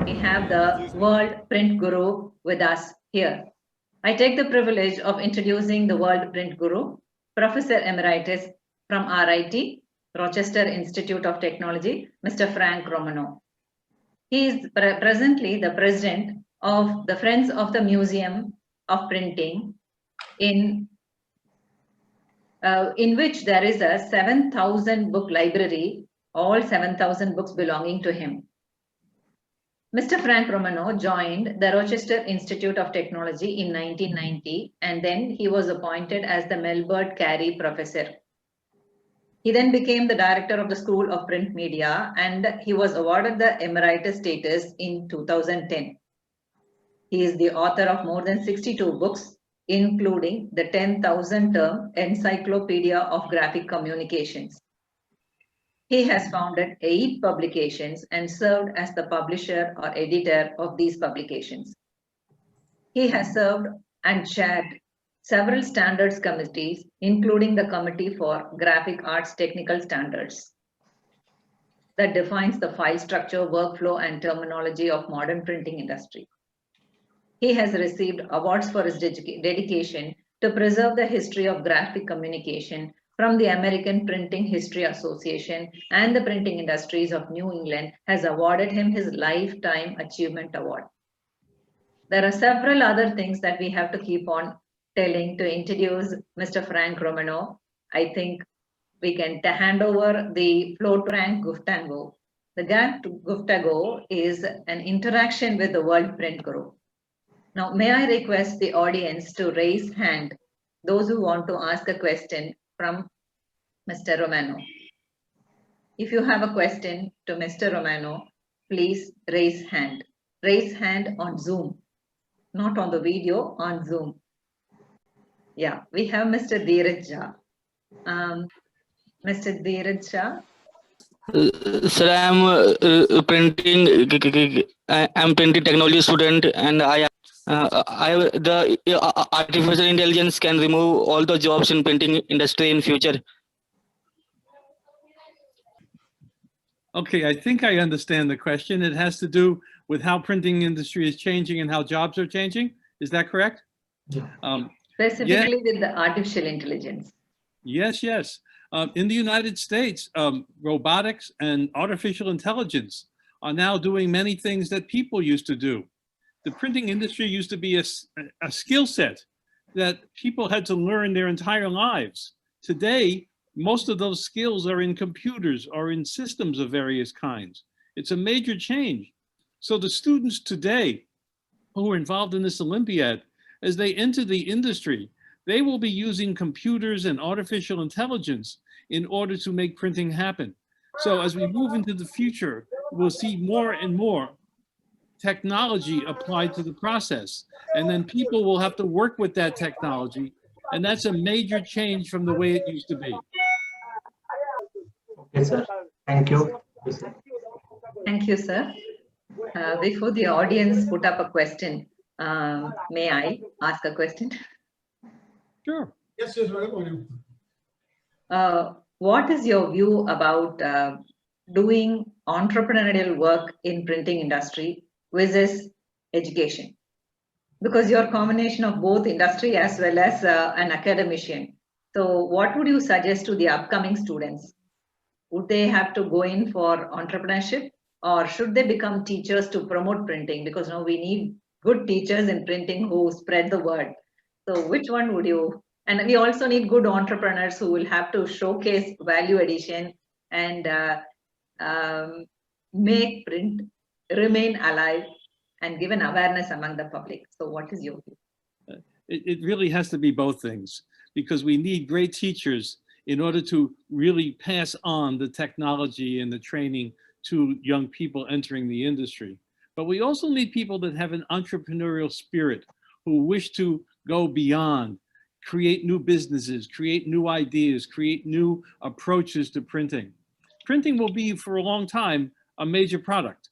we have the world print guru with us here. I take the privilege of introducing the world print guru, Professor Emeritus from RIT, Rochester Institute of Technology, Mr. Frank Romano. He is presently the president of the Friends of the Museum of Printing, in which there is a 7,000 book library, all 7,000 books belonging to him. Mr. Frank Romano joined the Rochester Institute of Technology in 1990, and then he was appointed as the Melbourne Carey Professor. He then became the director of the School of Print Media, and he was awarded the Emeritus status in 2010. He is the author of more than 62 books, including the 10,000-term Encyclopedia of Graphic Communications. He has founded 8 publications and served as the publisher or editor of these publications. He has served and chaired several standards committees, including the Committee for Graphic Arts Technical Standards that defines the file structure, workflow, and terminology of modern printing industry. He has received awards for his dedication to preserve the history of graphic communication from the American Printing History Association, and the Printing Industries of New England has awarded him his Lifetime Achievement Award. There are several other things that we have to keep on telling to introduce Mr. Frank Romano. I think we can hand over the floor to Frank Guftagu. The Guftagu is an interaction with the World Print Guru. Now, may I request the audience to raise hand, those who want to ask a question from Mr. Romano. If you have a question to Mr. Romano, please raise hand. Raise hand on Zoom, not on the video, on Zoom. Yeah, we have Mr. Dheeraj Jha. Mr. Dheeraj Jha. Sir, I'm printing technology student, and the artificial intelligence can remove all the jobs in printing industry in future. Okay, I think I understand the question. It has to do with how printing industry is changing and how jobs are changing. Is that correct? Yeah. Specifically with the artificial intelligence. Yes, yes. In the United States, robotics and artificial intelligence are now doing many things that people used to do. The printing industry used to be a skill set that people had to learn their entire lives. Today, most of those skills are in computers or in systems of various kinds. It's a major change. So the students today who are involved in this Olympiad, as they enter the industry, they will be using computers and artificial intelligence in order to make printing happen. So as we move into the future, we'll see more and more technology applied to the process. And then people will have to work with that technology. And that's a major change from the way it used to be. Okay, sir. Thank you. Thank you, sir. Before the audience put up a question, may I ask a question? Sure. Yes, yes, madam. What is your view about doing entrepreneurial work in printing industry versus education? Because you're a combination of both industry as well as an academician. So what would you suggest to the upcoming students? Would they have to go in for entrepreneurship, or should they become teachers to promote printing? Because now we need good teachers in printing who spread the word. So which one would you? And we also need good entrepreneurs who will have to showcase value addition and make print remain alive and give an awareness among the public. So what is your view? It really has to be both things, because we need great teachers in order to really pass on the technology and the training to young people entering the industry. But we also need people that have an entrepreneurial spirit, who wish to go beyond, create new businesses, create new ideas, create new approaches to printing. Printing will be, for a long time, a major product.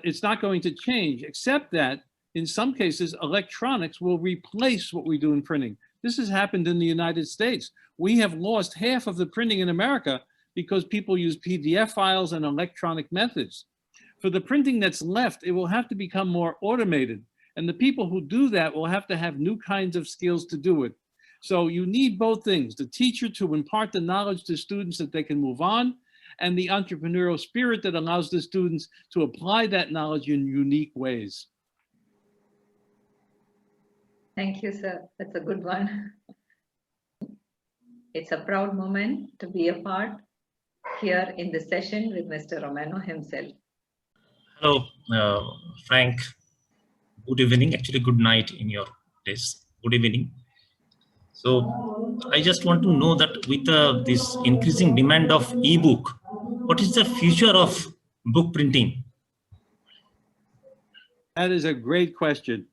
It's not going to change, except that in some cases, electronics will replace what we do in printing. This has happened in the United States. We have lost half of the printing in America because people use PDF files and electronic methods. For the printing that's left, it will have to become more automated. And the people who do that will have to have new kinds of skills to do it. So you need both things, the teacher to impart the knowledge to students that they can move on, and the entrepreneurial spirit that allows the students to apply that knowledge in unique ways. Thank you, sir. That's a good one. It's a proud moment to be a part here in this session with Mr. Romano himself. Hello, Frank. Good evening. Actually, good night in your place. Good evening. So I just want to know that with this increasing demand of e-book, what is the future of book printing? That is a great question.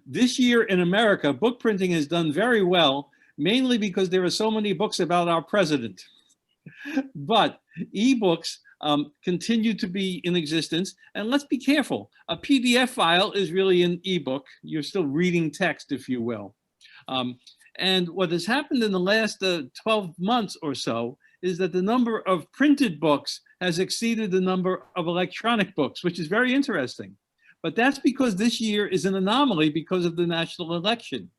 This year in America, book printing has done very well, mainly because there are so many books about our president. But ebooks continue to be in existence, and let's be careful. A PDF file is really an ebook. You're still reading text, if you will. And what has happened in the last 12 months or so is that the number of printed books has exceeded the number of electronic books, which is very interesting. But that's because this year is an anomaly because of the national election.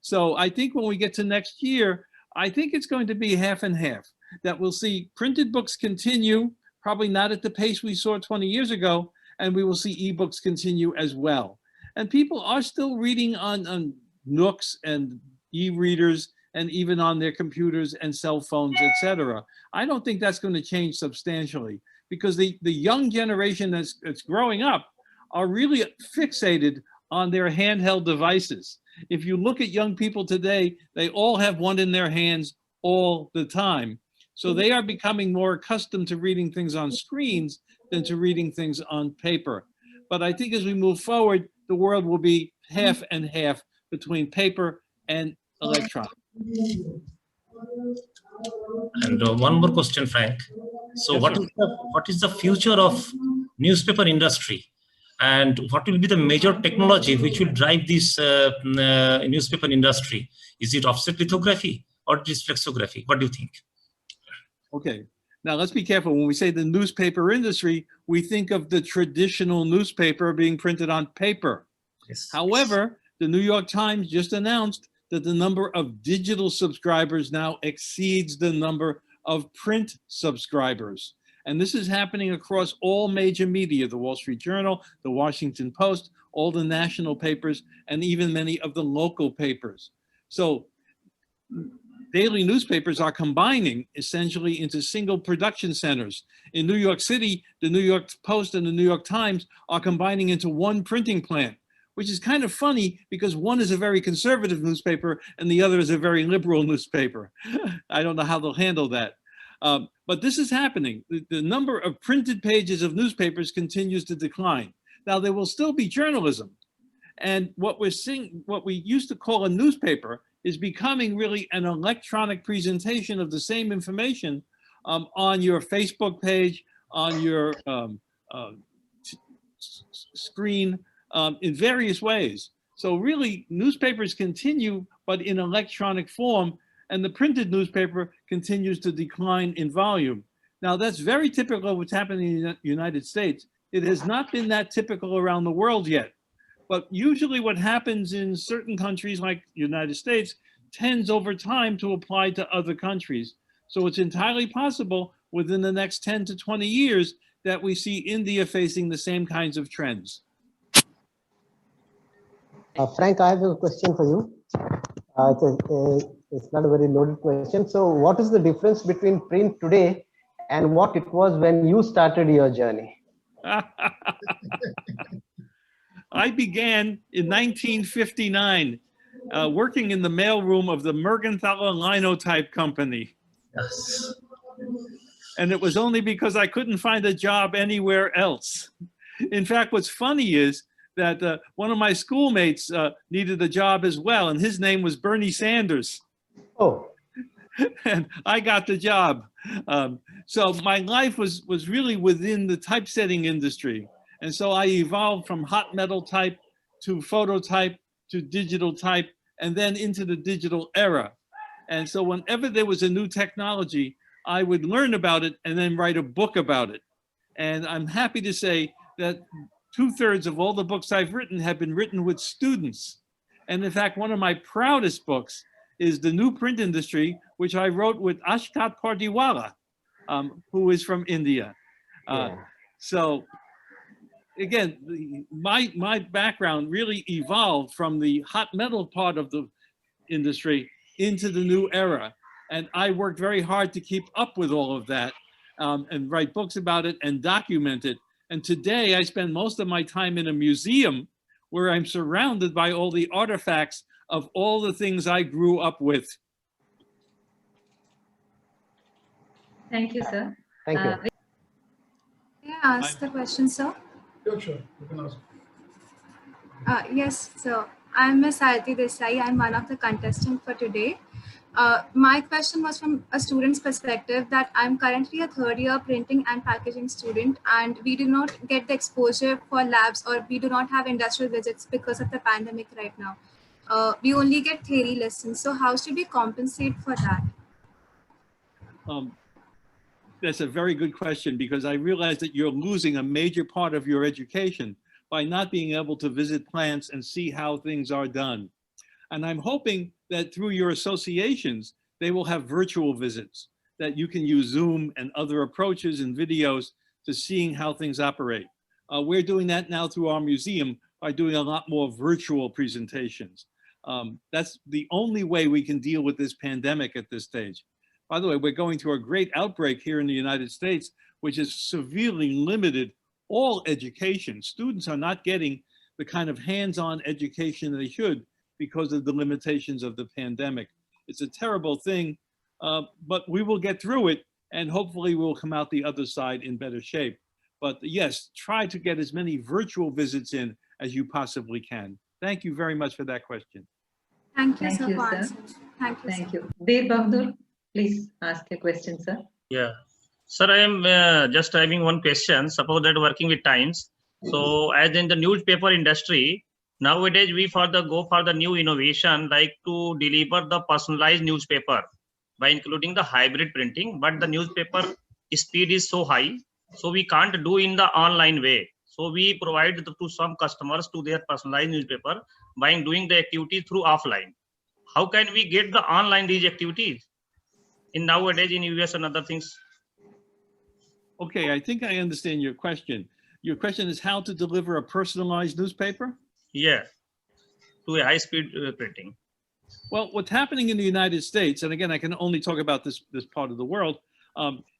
So I think when we get to next year, I think it's going to be half and half, that we'll see printed books continue, probably not at the pace we saw 20 years ago, and we will see ebooks continue as well. And people are still reading on Nooks and e-readers and even on their computers and cell phones, etc. I don't think that's going to change substantially because the young generation that's growing up are really fixated on their handheld devices. If you look at young people today, they all have one in their hands all the time. So they are becoming more accustomed to reading things on screens than to reading things on paper. But I think as we move forward, the world will be half and half between paper and electronic. And one more question, Frank. So Yes, what is the future of newspaper industry? And what will be the major technology which will drive this newspaper industry? Is it offset lithography or it is flexography? What do you think? Okay, now let's be careful. When we say the newspaper industry, we think of the traditional newspaper being printed on paper. Yes. However, the New York Times just announced that the number of digital subscribers now exceeds the number of print subscribers. And this is happening across all major media, the Wall Street Journal, the Washington Post, all the national papers, and even many of the local papers. So daily newspapers are combining essentially into single production centers. In New York City, the New York Post and the New York Times are combining into one printing plant, which is kind of funny because one is a very conservative newspaper and the other is a very liberal newspaper. I don't know how they'll handle that. But this is happening. The number of printed pages of newspapers continues to decline. Now, there will still be journalism. And what we're seeing, what we used to call a newspaper, is becoming really an electronic presentation of the same information on your Facebook page, on your screen, in various ways. So really, newspapers continue, but in electronic form, and the printed newspaper continues to decline in volume. Now, that's very typical of what's happening in the United States. It has not been that typical around the world yet. But usually what happens in certain countries like the United States tends over time to apply to other countries. So it's entirely possible within the next 10 to 20 years that we see India facing the same kinds of trends. Frank, I have a question for you. It's not a very loaded question. So what is the difference between print today and what it was when you started your journey? I began in 1959 working in the mailroom of the Mergenthaler Linotype Company. Yes. And it was only because I couldn't find a job anywhere else. In fact, what's funny is that one of my schoolmates needed a job as well, and his name was Bernie Sanders. Oh. And I got the job. So my life was really within the typesetting industry. And so I evolved from hot metal type to phototype to digital type and then into the digital era. And so whenever there was a new technology, I would learn about it and then write a book about it. And I'm happy to say that 2/3 of all the books I've written have been written with students. And in fact, one of my proudest books is The New Print Industry, which I wrote with Ashkat Pardiwala, who is from India. So again, my background really evolved from the hot metal part of the industry into the new era. And I worked very hard to keep up with all of that and write books about it and document it. And today I spend most of my time in a museum where I'm surrounded by all the artifacts of all the things I grew up with. Thank you, sir. Thank you. May I ask the question, sir? Sure. You can ask. Yes, so I'm Ms. Aarti Desai. I'm one of the contestants for today. My question was from a student's perspective that I'm currently a third-year printing and packaging student, and we do not get the exposure for labs, or we do not have industrial visits because of the pandemic right now. We only get theory lessons. So how should we compensate for that? That's a very good question, because I realize that you're losing a major part of your education by not being able to visit plants and see how things are done. And I'm hoping that through your associations, they will have virtual visits, that you can use Zoom and other approaches and videos to seeing how things operate. We're doing that now through our museum by doing a lot more virtual presentations. That's the only way we can deal with this pandemic at this stage. By the way, we're going through a great outbreak here in the United States, which has severely limited all education. Students are not getting the kind of hands-on education they should because of the limitations of the pandemic. It's a terrible thing, but we will get through it, and hopefully we'll come out the other side in better shape. But yes, try to get as many virtual visits in as you possibly can. Thank you very much for that question. Thank you, Thank sir, you, for sir. answering. Thank you, Thank sir. you. Dev Bahadur, please ask a question, sir. Yeah, sir, I am just having one question. Suppose that working with Times. So as in the newspaper industry, nowadays we go for the new innovation, like to deliver the personalized newspaper by including the hybrid printing, but the newspaper speed is so high, so we can't do in the online way. So we provide to some customers to their personalized newspaper by doing the activity through offline. How can we get the online these activities in nowadays in US and other things? Okay, I think I understand your question. Your question is how to deliver a personalized newspaper? Yeah, to a high speed printing. Well, what's happening in the United States, and again, I can only talk about this part of the world,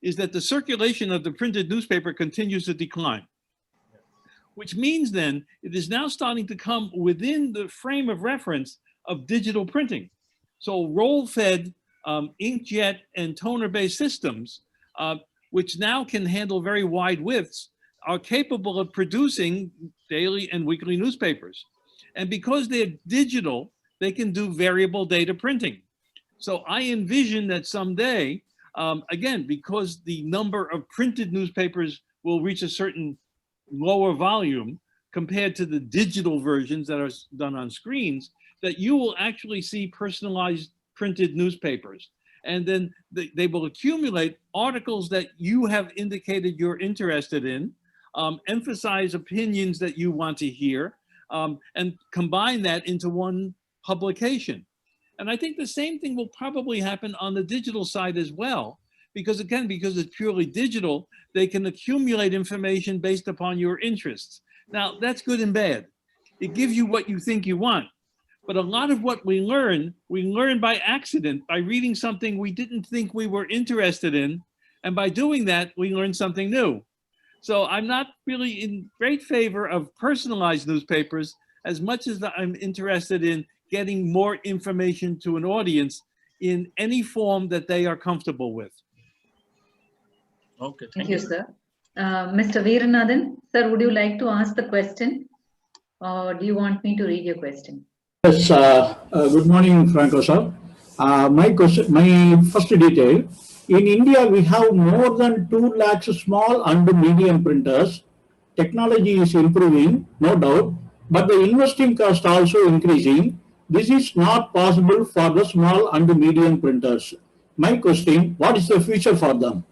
is that the circulation of the printed newspaper continues to decline, which means then it is now starting to come within the frame of reference of digital printing. So roll-fed, inkjet, and toner-based systems, which now can handle very wide widths, are capable of producing daily and weekly newspapers. And because they're digital, they can do variable data printing. So I envision that someday, again, because the number of printed newspapers will reach a certain lower volume compared to the digital versions that are done on screens, that you will actually see personalized printed newspapers. And then they will accumulate articles that you have indicated you're interested in, emphasize opinions that you want to hear, and combine that into one publication. And I think the same thing will probably happen on the digital side as well, because again, because it's purely digital, they can accumulate information based upon your interests. Now, that's good and bad. It gives you what you think you want. But a lot of what we learn by accident, by reading something we didn't think we were interested in. And by doing that, we learn something new. So I'm not really in great favor of personalized newspapers as much as I'm interested in getting more information to an audience in any form that they are comfortable with. Okay, Thank you, sir. Mr. Veeranathan, sir, would you like to ask the question, or do you want me to read your question? Yes, good morning, Franco sir. My first detail. In India, we have more than 2 lakhs small and medium printers. Technology is improving, no doubt, but the investing cost also increasing. This is not possible for the small and medium printers. My question, what is the future for them?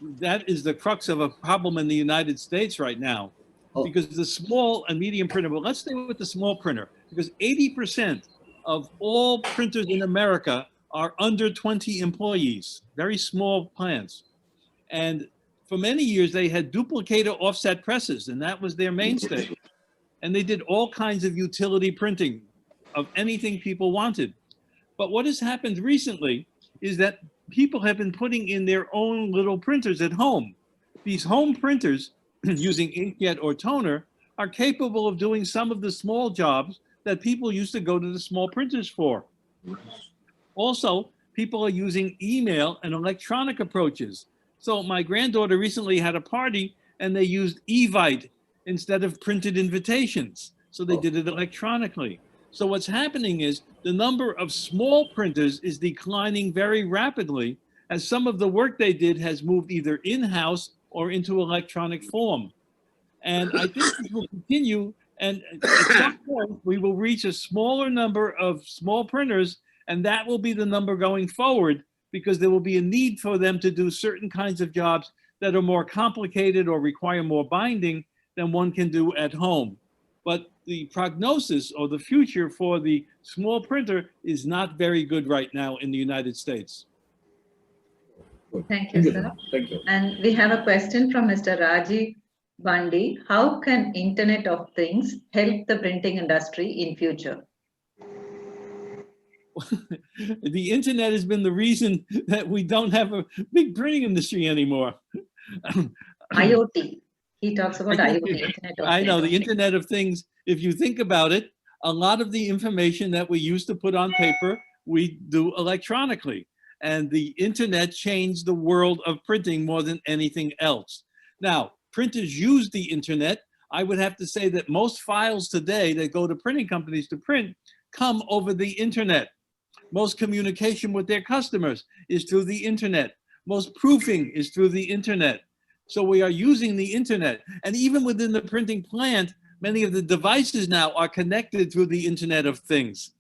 that is the crux of a problem in the United States right now. Oh. Because the small and medium printer, well, let's stay with the small printer, because 80% of all printers in America are under 20 employees, very small plants. And for many years, they had duplicator offset presses, and that was their mainstay. And they did all kinds of utility printing of anything people wanted. But what has happened recently is that people have been putting in their own little printers at home. These home printers using inkjet or toner are capable of doing some of the small jobs that people used to go to the small printers for. Also, people are using email and electronic approaches. So my granddaughter recently had a party and they used Evite instead of printed invitations. So they did it electronically. So what's happening is the number of small printers is declining very rapidly as some of the work they did has moved either in-house or into electronic form. And I think this will continue, and at some point we will reach a smaller number of small printers, and that will be the number going forward, because there will be a need for them to do certain kinds of jobs that are more complicated or require more binding than one can do at home. But the prognosis or the future for the small printer is not very good right now in the United States. Thank you, sir. Thank you. And we have a question from Mr. Rajiv Bandi. How can Internet of Things help the printing industry in future? The internet has been the reason that we don't have a big printing industry anymore. IoT. He talks about IoT, Internet of I know, Things. the Internet of Things, if you think about it, a lot of the information that we used to put on paper, we do electronically. And the internet changed the world of printing more than anything else. Now, printers use the internet. I would have to say that most files today that go to printing companies to print come over the internet. Most communication with their customers is through the internet. Most proofing is through the internet. So we are using the internet. And even within the printing plant, many of the devices now are connected through the Internet of Things.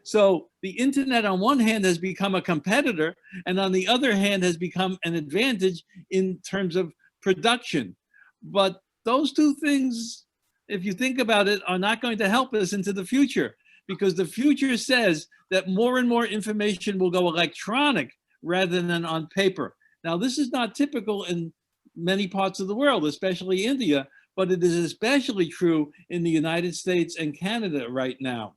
So the internet on one hand has become a competitor, and on the other hand has become an advantage in terms of production. But those two things, if you think about it, are not going to help us into the future, because the future says that more and more information will go electronic rather than on paper. Now, this is not typical in many parts of the world, especially India, but it is especially true in the United States and Canada right now.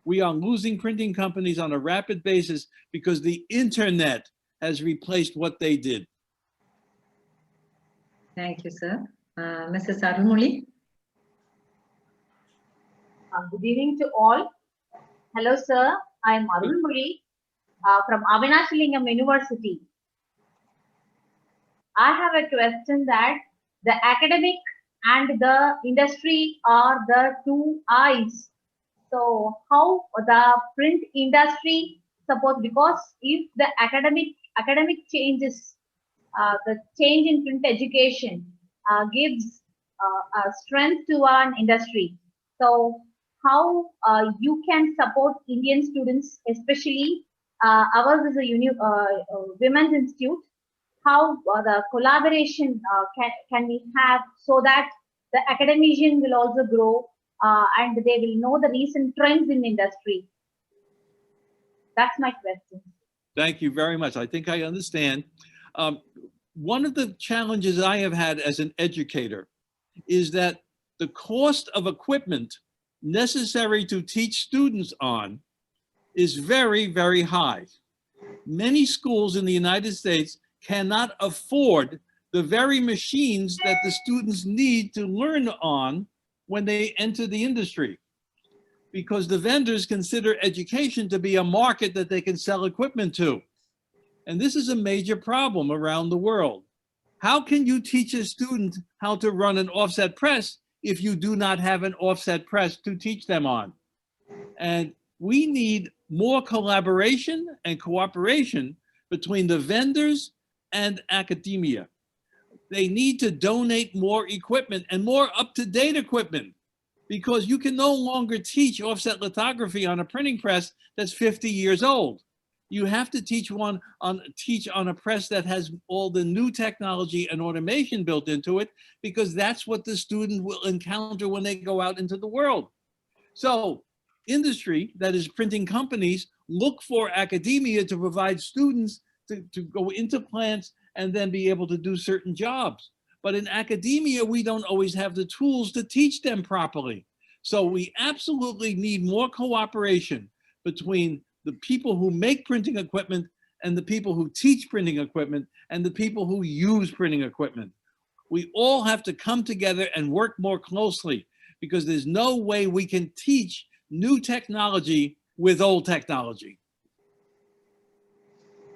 We are losing printing companies on a rapid basis because the internet has replaced what they did. Thank you, sir. Mrs. Arulmoli. Good evening to all. Hello, sir. I am Arulmoli from Avinashilingam University. I have a question that the academic and the industry are the two eyes. So how the print industry suppose, because if the academic changes, the change in print education gives strength to an industry. So how you can support Indian students, especially ours is a women's institute, how the collaboration can we have so that the academician will also grow and they will know the recent trends in industry. That's my question. Thank you very much. I think I understand. One of the challenges I have had as an educator is that the cost of equipment necessary to teach students on is very, very high. Many schools in the United States cannot afford the very machines that the students need to learn on when they enter the industry, because the vendors consider education to be a market that they can sell equipment to. And this is a major problem around the world. How can you teach a student how to run an offset press if you do not have an offset press to teach them on? And we need more collaboration and cooperation between the vendors and academia. They need to donate more equipment and more up-to-date equipment, because you can no longer teach offset lithography on a printing press that's 50 years old. You have to teach on a press that has all the new technology and automation built into it, because that's what the student will encounter when they go out into the world. So industry, that is printing companies, look for academia to provide students to go into plants and then be able to do certain jobs. But in academia, we don't always have the tools to teach them properly. So we absolutely need more cooperation between the people who make printing equipment and the people who teach printing equipment and the people who use printing equipment. We all have to come together and work more closely, because there's no way we can teach new technology with old technology.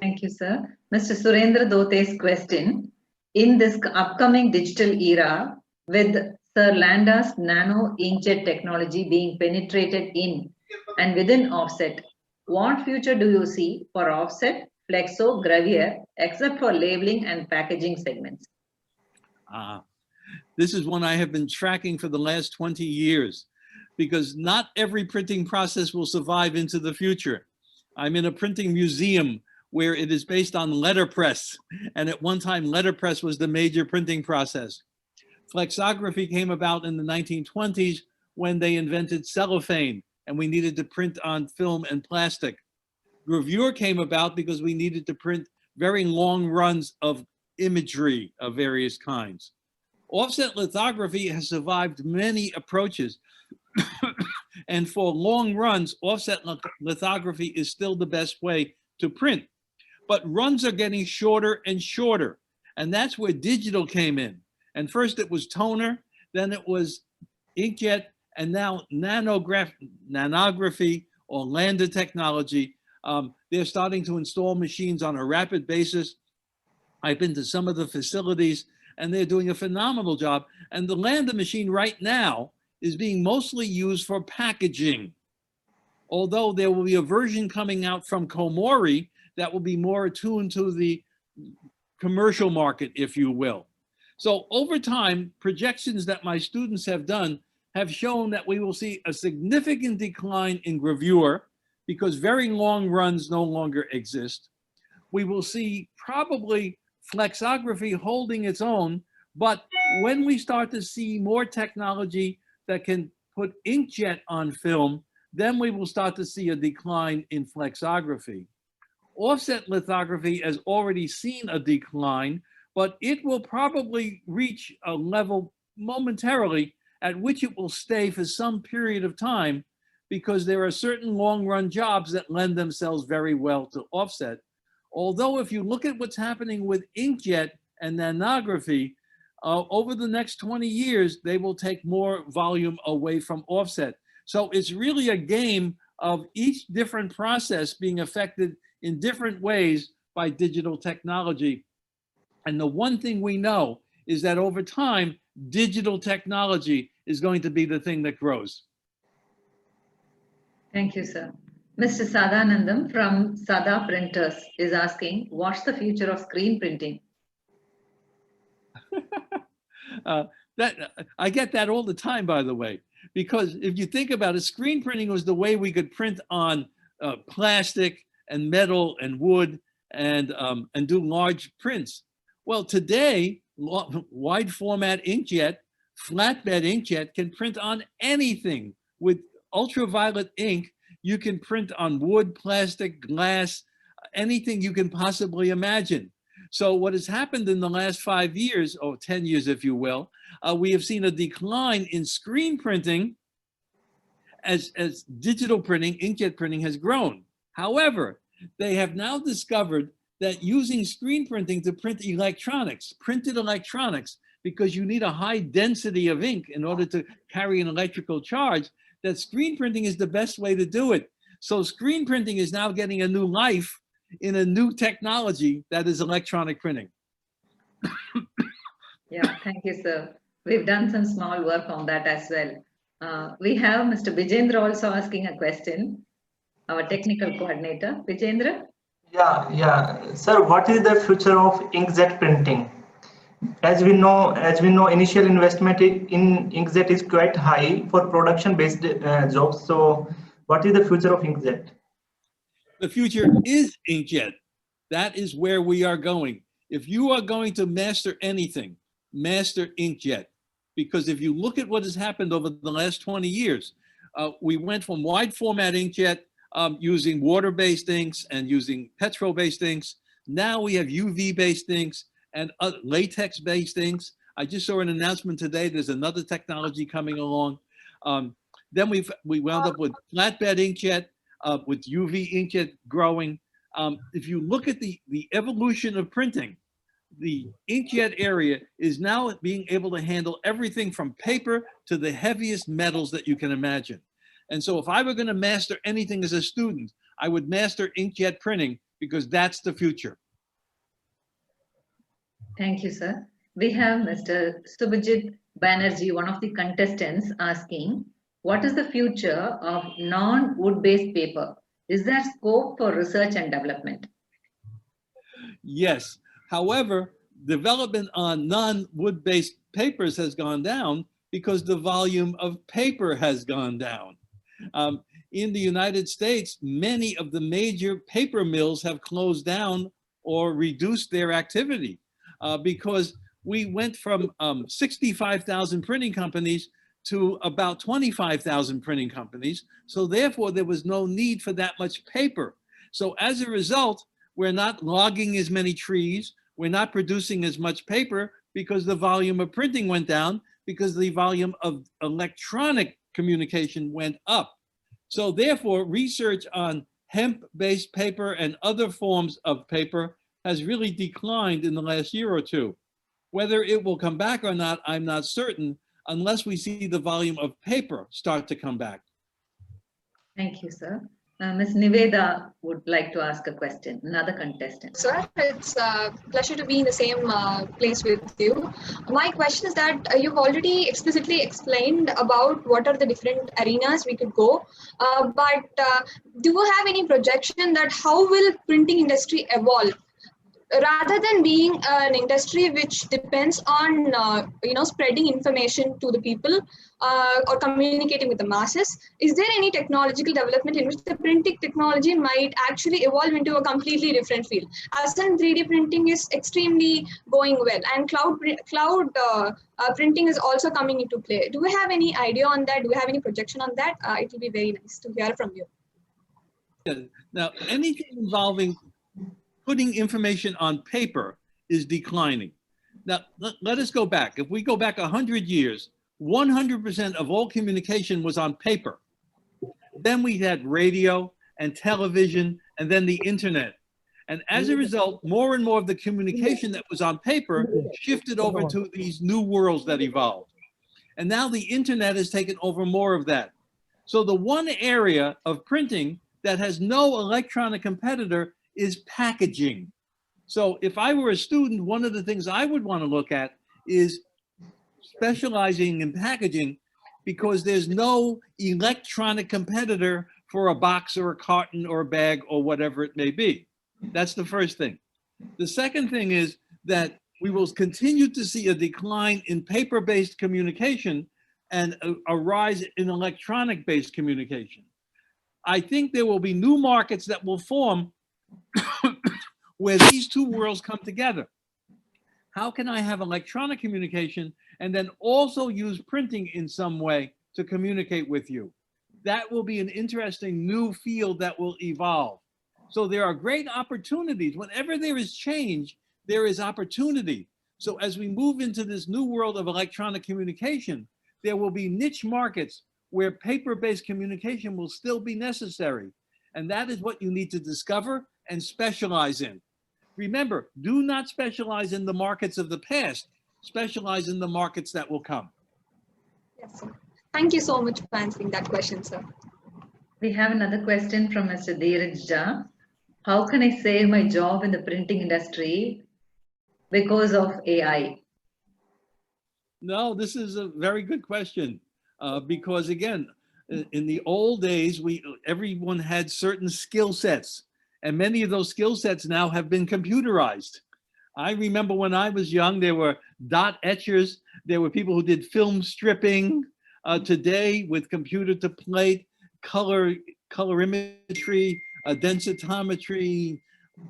Thank you, sir. Mr. Surendra Dote's question: in this upcoming digital era, with Sir Landa's nano inkjet technology being penetrated in and within offset, what future do you see for offset, flexo, gravure, except for labeling and packaging segments? This is one I have been tracking for the last 20 years, because not every printing process will survive into the future. I'm in a printing museum where it is based on letterpress, and at one time letterpress was the major printing process. Flexography came about in the 1920s when they invented cellophane, and we needed to print on film and plastic. Gravure came about because we needed to print very long runs of imagery of various kinds. Offset lithography has survived many approaches, and for long runs, offset lithography is still the best way to print. But runs are getting shorter and shorter, and that's where digital came in. And first it was toner, then it was inkjet, and now nanography or Landa technology. They're starting to install machines on a rapid basis. I've been to some of the facilities, and they're doing a phenomenal job. And the Landa machine right now is being mostly used for packaging, although there will be a version coming out from Komori that will be more attuned to the commercial market, if you will. So over time, projections that my students have done have shown that we will see a significant decline in gravure because very long runs no longer exist. We will see probably flexography holding its own, but when we start to see more technology that can put inkjet on film, then we will start to see a decline in flexography. Offset lithography has already seen a decline, but it will probably reach a level momentarily at which it will stay for some period of time, because there are certain long-run jobs that lend themselves very well to offset. Although if you look at what's happening with inkjet and nanography, over the next 20 years, they will take more volume away from offset. So it's really a game of each different process being affected in different ways by digital technology. And the one thing we know is that over time, digital technology is going to be the thing that grows. Thank you, sir. Mr. Sadanandam from Sada Printers is asking, what's the future of screen printing? I get that all the time, by the way, because if you think about it, screen printing was the way we could print on plastic and metal and wood and do large prints. Well, today, wide format inkjet, flatbed inkjet can print on anything. With ultraviolet ink, you can print on wood, plastic, glass, anything you can possibly imagine. So what has happened in the last 5 years, or 10 years, if you will, we have seen a decline in screen printing as digital printing, inkjet printing has grown. However, they have now discovered that using screen printing to print electronics, printed electronics, because you need a high density of ink in order to carry an electrical charge, that screen printing is the best way to do it. So screen printing is now getting a new life in a new technology that is electronic printing. Yeah, thank you, sir. We've done some small work on that as well. We have Mr. Vijendra also asking a question, our technical coordinator. Vijendra? Yeah. Sir, what is the future of inkjet printing? As we know, initial investment in inkjet is quite high for production-based jobs. So, what is the future of inkjet? The future is inkjet. That is where we are going. If you are going to master anything, master inkjet. Because if you look at what has happened over the last 20 years, we went from wide format inkjet using water-based inks and using petrol-based inks. Now we have UV-based inks and latex-based inks. I just saw an announcement today. There's another technology coming along. Then we wound up with flatbed inkjet, with UV inkjet growing. If you look at the evolution of printing, the inkjet area is now being able to handle everything from paper to the heaviest metals that you can imagine. And so if I were going to master anything as a student, I would master inkjet printing because that's the future. Thank you, sir. We have Mr. Subhajit Banerjee, one of the contestants, asking, what is the future of non-wood-based paper? Is there scope for research and development? Yes. However, development on non-wood-based papers has gone down because the volume of paper has gone down. In the United States, many of the major paper mills have closed down or reduced their activity because we went from 65,000 printing companies to about 25,000 printing companies. So therefore, there was no need for that much paper. So as a result, we're not logging as many trees. We're not producing as much paper because the volume of printing went down because the volume of electronic communication went up. So therefore, research on hemp-based paper and other forms of paper has really declined in the last year or two. Whether it will come back or not, I'm not certain, unless we see the volume of paper start to come back. Thank you, sir. Ms. Niveda would like to ask a question, another contestant. Sir, it's a pleasure to be in the same place with you. My question is that you've already explicitly explained about what are the different arenas we could go, but do you have any projection that how will printing industry evolve? Rather than being an industry which depends on spreading information to the people or communicating with the masses, is there any technological development in which the printing technology might actually evolve into a completely different field? As in 3D printing is extremely going well, and cloud printing is also coming into play. Do we have any idea on that? Do we have any projection on that? It will be very nice to hear from you. Now, anything involving putting information on paper is declining. Now, let us go back. If we go back 100 years, 100% of all communication was on paper. Then we had radio and television and then the internet. And as a result, more and more of the communication that was on paper shifted over to these new worlds that evolved. And now the internet has taken over more of that. So the one area of printing that has no electronic competitor is packaging. So if I were a student, one of the things I would want to look at is specializing in packaging because there's no electronic competitor for a box or a carton or a bag or whatever it may be. That's the first thing. The second thing is that we will continue to see a decline in paper-based communication and a rise in electronic-based communication. I think there will be new markets that will form where these two worlds come together. How can I have electronic communication and then also use printing in some way to communicate with you? That will be an interesting new field that will evolve. So there are great opportunities. Whenever there is change, there is opportunity. So as we move into this new world of electronic communication, there will be niche markets where paper-based communication will still be necessary. And that is what you need to discover and specialize in. Remember, do not specialize in the markets of the past, specialize in the markets that will come. Yes, sir. Thank you so much for answering that question, sir. We have another question from Mr. Dheeraj Jha. How can I save my job in the printing industry because of AI? No, this is a very good question because again, in the old days, everyone had certain skill sets, and many of those skill sets now have been computerized. I remember when I was young, there were dot etchers, there were people who did film stripping. Today, with computer to plate, colorimetry, densitometry,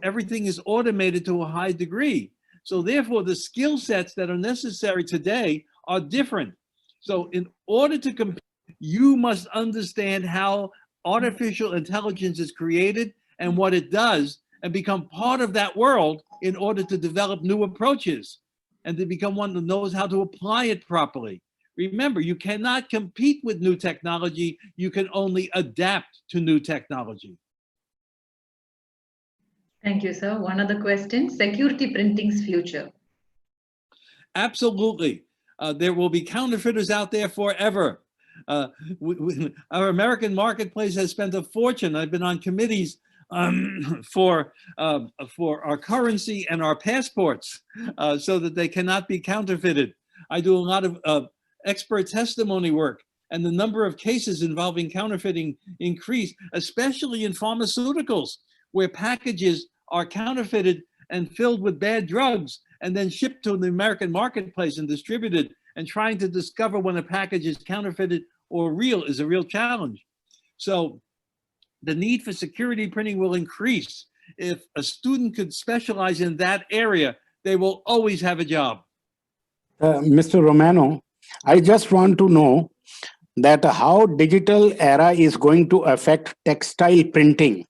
everything is automated to a high degree. So therefore, the skill sets that are necessary today are different. So in order to compete, you must understand how artificial intelligence is created and what it does, and become part of that world in order to develop new approaches and to become one that knows how to apply it properly. Remember, you cannot compete with new technology. You can only adapt to new technology. Thank you, sir. One other question, security printing's future. Absolutely. There will be counterfeiters out there forever. Our American marketplace has spent a fortune. I've been on committees for our currency and our passports so that they cannot be counterfeited. I do a lot of expert testimony work, and the number of cases involving counterfeiting increased, especially in pharmaceuticals, where packages are counterfeited and filled with bad drugs and then shipped to the American marketplace and distributed, and trying to discover when a package is counterfeited or real is a real challenge. So the need for security printing will increase. If a student could specialize in that area, they will always have a job. Mr. Romano, I just want to know that how digital era is going to affect textile printing,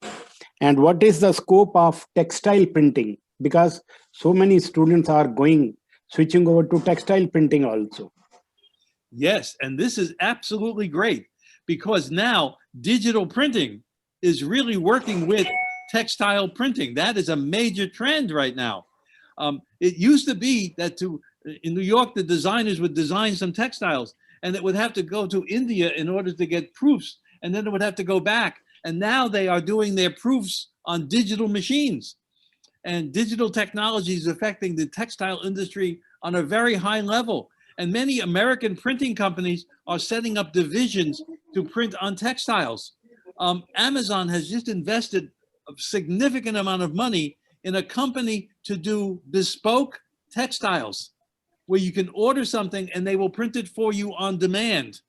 and what is the scope of textile printing, because so many students are switching over to textile printing also. Yes, and this is absolutely great, because now digital printing is really working with textile printing. That is a major trend right now. It used to be that in New York, the designers would design some textiles, and it would have to go to India in order to get proofs, and then it would have to go back. And now they are doing their proofs on digital machines. And digital technology is affecting the textile industry on a very high level. And many American printing companies are setting up divisions to print on textiles. Amazon has just invested a significant amount of money in a company to do bespoke textiles, where you can order something and they will print it for you on demand.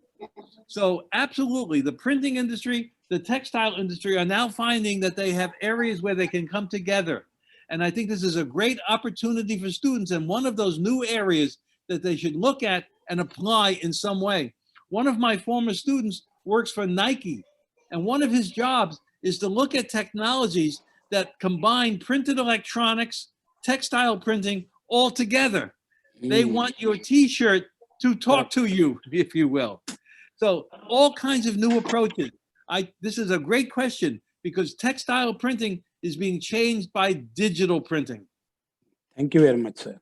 So absolutely, the printing industry, the textile industry are now finding that they have areas where they can come together. And I think this is a great opportunity for students, and one of those new areas that they should look at and apply in some way. One of my former students works for Nike, and one of his jobs is to look at technologies that combine printed electronics, textile printing all together. They want your t-shirt to talk to you, if you will. So all kinds of new approaches. This is a great question, because textile printing is being changed by digital printing. Thank you very much, sir.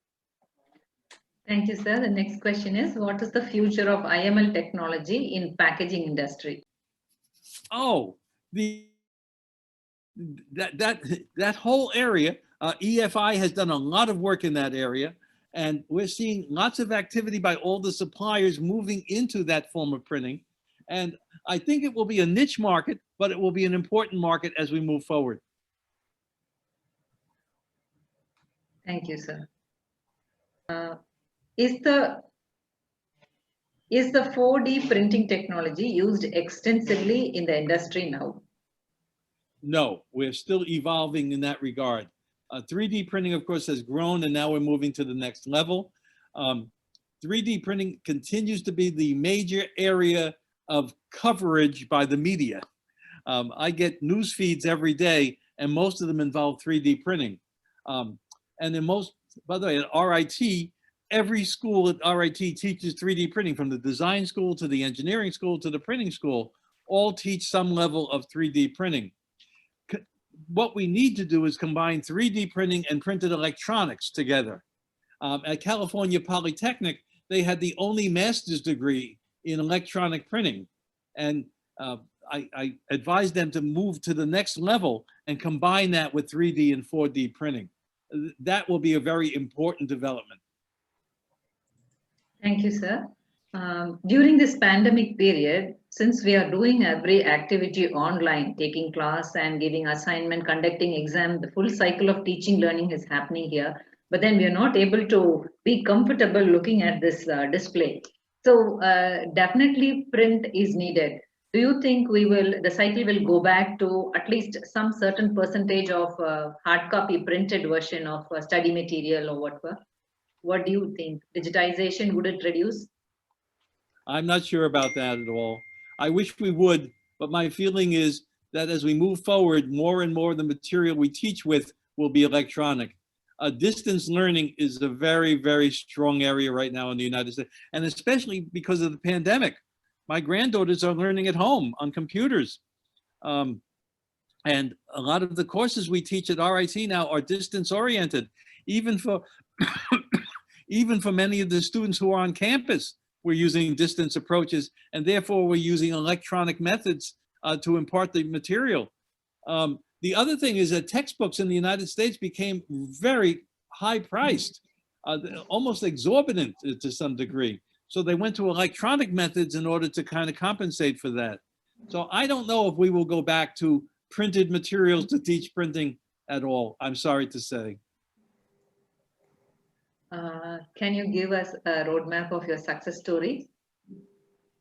Thank you, sir. The next question is, what is the future of IML technology in packaging industry? Oh, that whole area, EFI has done a lot of work in that area, and we're seeing lots of activity by all the suppliers moving into that form of printing. And I think it will be a niche market, but it will be an important market as we move forward. Thank you, sir. Is the 4D printing technology used extensively in the industry now? No, we're still evolving in that regard. 3D printing, of course, has grown, and now we're moving to the next level. 3D printing continues to be the major area of coverage by the media. I get news feeds every day, and most of them involve 3D printing. And in most, by the way, at RIT, every school at RIT teaches 3D printing, from the design school to the engineering school to the printing school, all teach some level of 3D printing. What we need to do is combine 3D printing and printed electronics together. At California Polytechnic, they had the only master's degree in electronic printing. And I advised them to move to the next level and combine that with 3D and 4D printing. That will be a very important development. Thank you, sir. During this pandemic period, since we are doing every activity online, taking class and giving assignment, conducting exam, the full cycle of teaching learning is happening here, but then we are not able to be comfortable looking at this display. So definitely print is needed. Do you think the cycle will go back to at least some certain percentage of hard copy printed version of study material or whatever? What do you think? Digitization, would it reduce? I'm not sure about that at all. I wish we would, but my feeling is that as we move forward, more and more of the material we teach with will be electronic. Distance learning is a very, very strong area right now in the United States, and especially because of the pandemic. My granddaughters are learning at home on computers. And a lot of the courses we teach at RIT now are distance oriented, even for many of the students who are on campus. We're using distance approaches, and therefore we're using electronic methods to impart the material. The other thing is that textbooks in the United States became very high priced, almost exorbitant to some degree. So they went to electronic methods in order to kind of compensate for that. So I don't know if we will go back to printed materials to teach printing at all. I'm sorry to say. Can you give us a roadmap of your success story?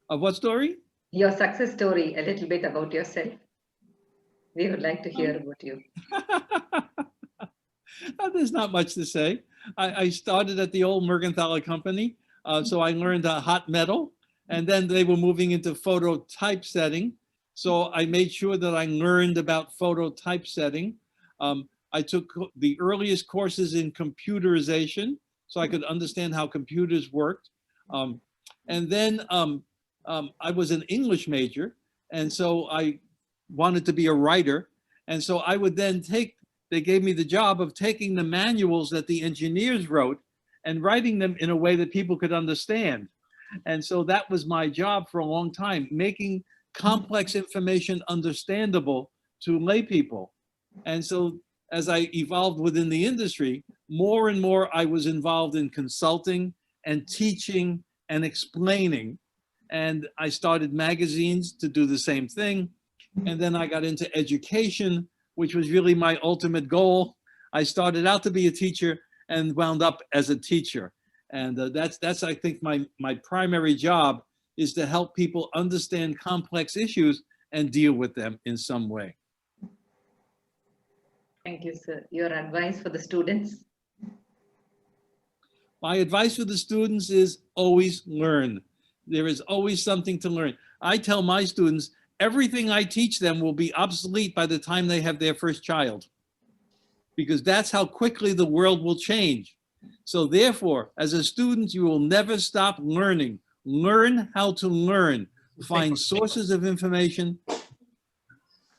Of what story? Your success story, a little bit about yourself. We would like to hear about you. There's not much to say. I started at the old Mergenthaler company. So I learned hot metal, and then they were moving into photo typesetting. So I made sure that I learned about photo typesetting. I took the earliest courses in computerization so I could understand how computers worked. And then I was an English major, and so I wanted to be a writer. And so I would then they gave me the job of taking the manuals that the engineers wrote and writing them in a way that people could understand. And so that was my job for a long time, making complex information understandable to lay people. And so as I evolved within the industry, more and more I was involved in consulting and teaching and explaining. And I started magazines to do the same thing. And then I got into education, which was really my ultimate goal. I started out to be a teacher and wound up as a teacher. And that's I think, my primary job is to help people understand complex issues and deal with them in some way. Thank you, sir. Your advice for the students? My advice for the students is always learn. There is always something to learn. I tell my students, everything I teach them will be obsolete by the time they have their first child, because that's how quickly the world will change. So therefore, as a student, you will never stop learning. Learn how to learn. Find sources of information,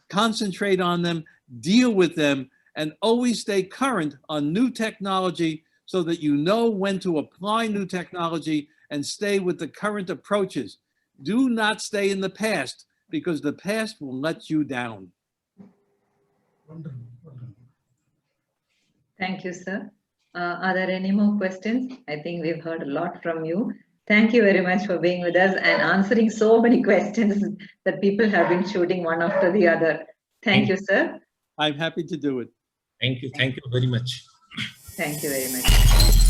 concentrate on them, deal with them, and always stay current on new technology so that you know when to apply new technology and stay with the current approaches. Do not stay in the past, because the past will let you down. Thank you, sir. Are there any more questions? I think we've heard a lot from you. Thank you very much for being with us and answering so many questions that people have been shooting one after the other. Thank you, sir. I'm happy to do it. Thank you. Thank you very much. Thank you very much.